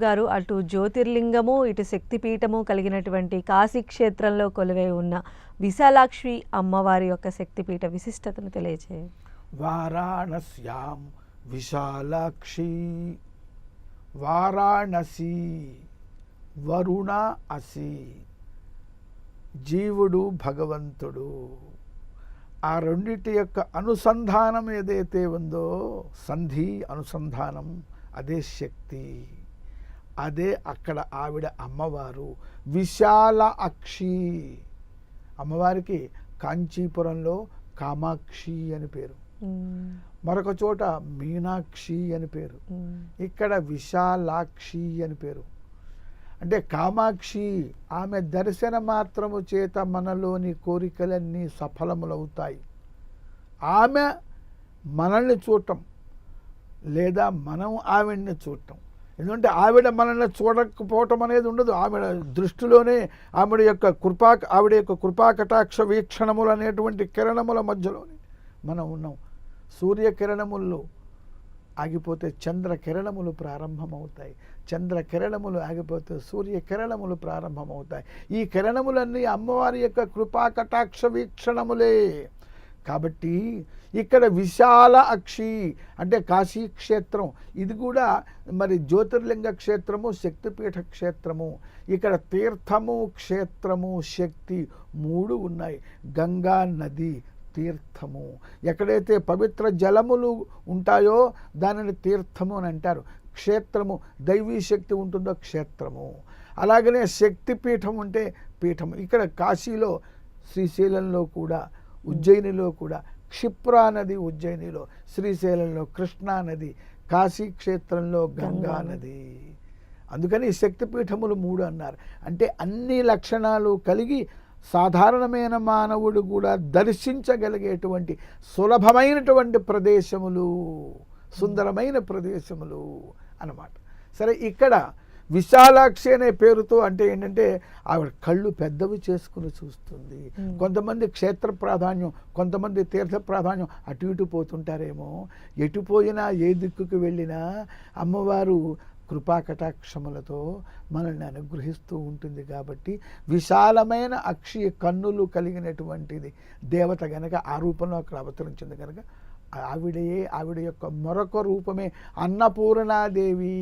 గారు అటు జ్యోతిర్లింగము ఇటు శక్తిపీఠము కలిగినటువంటి కాశీ క్షేత్రంలో కొలువై ఉన్న విశాలాక్షి అమ్మవారి యొక్క శక్తిపీఠ విశిష్టతను తెలియజేయండి. వారాణస్యాం విశాలాక్షి వారాణసి వరుణ అసి జీవుడు భగవంతుడు ఆ రెండిటి యొక్క అనుసంధానం ఏదైతే ఉందో సంధి అనుసంధానం అదే శక్తి, అదే అక్కడ ఆవిడ అమ్మవారు విశాల అక్షి. అమ్మవారికి కాంచీపురంలో కామాక్షి అని పేరు, మరొక చోట మీనాక్షి అని పేరు, ఇక్కడ విశాలాక్షి అని పేరు. అంటే కామాక్షి ఆమె దర్శన మాత్రము చేత మనలోని కోరికలన్నీ సఫలములవుతాయి. ఆమె మనల్ని చూడటం లేదా మనం ఆవిడని చూడటం. ఎందుకంటే ఆవిడ మనల్ని చూడకపోవటం అనేది ఉండదు. ఆవిడ దృష్టిలోనే ఆవిడ యొక్క కృపాకటాక్ష వీక్షణములు అనేటువంటి కిరణముల మధ్యలోనే మనం ఉన్నాం. సూర్యకిరణములు ఆగిపోతే చంద్రకిరణములు ప్రారంభమవుతాయి, చంద్రకిరణములు ఆగిపోతే సూర్యకిరణములు ప్రారంభమవుతాయి. ఈ కిరణములన్నీ అమ్మవారి యొక్క కృపాకటాక్ష వీక్షణములే. కాబట్టి ఇక్కడ విశాల అక్షి అంటే కాశీ క్షేత్రం, ఇది కూడా మరి జ్యోతిర్లింగ క్షేత్రము శక్తిపీఠ క్షేత్రము. ఇక్కడ తీర్థము క్షేత్రము శక్తి మూడు ఉన్నాయి. గంగా నది తీర్థము, ఎక్కడైతే పవిత్ర జలములు ఉంటాయో దానిని తీర్థము అని అంటారు. క్షేత్రము దైవీ శక్తి ఉంటుందో క్షేత్రము. అలాగనే శక్తిపీఠం ఉంటే పీఠము. ఇక్కడ కాశీలో శ్రీశైలంలో కూడా ఉజ్జయినిలో కూడా క్షిప్రా నది, ఉజ్జయినిలో శ్రీశైలంలో కృష్ణా నది, కాశీ క్షేత్రంలో గంగా నది. అందుకని శక్తిపీఠములు మూడు అన్నారు. అంటే అన్ని లక్షణాలు కలిగి సాధారణమైన మానవుడు కూడా దర్శించగలిగేటువంటి సులభమైనటువంటి ప్రదేశములు, సుందరమైన ప్రదేశములు అన్నమాట. సరే, ఇక్కడ విశాలాక్షి అనే పేరుతో అంటే ఏంటంటే ఆవిడ కళ్ళు పెద్దవి చేసుకుని చూస్తుంది. కొంతమంది క్షేత్ర ప్రాధాన్యం, కొంతమంది తీర్థ ప్రాధాన్యం అటు ఇటు పోతుంటారేమో. ఎటు పోయినా ఏ దిక్కుకు వెళ్ళినా అమ్మవారు కృపాకటాక్షములతో మనల్ని అనుగ్రహిస్తూ ఉంటుంది. కాబట్టి విశాలమైన అక్షి కన్నులు కలిగినటువంటిది దేవత గనక ఆ రూపంలో అక్కడ అవతరించింది కనుక ఆవిడ యొక్క మరొక రూపమే అన్నపూర్ణాదేవి.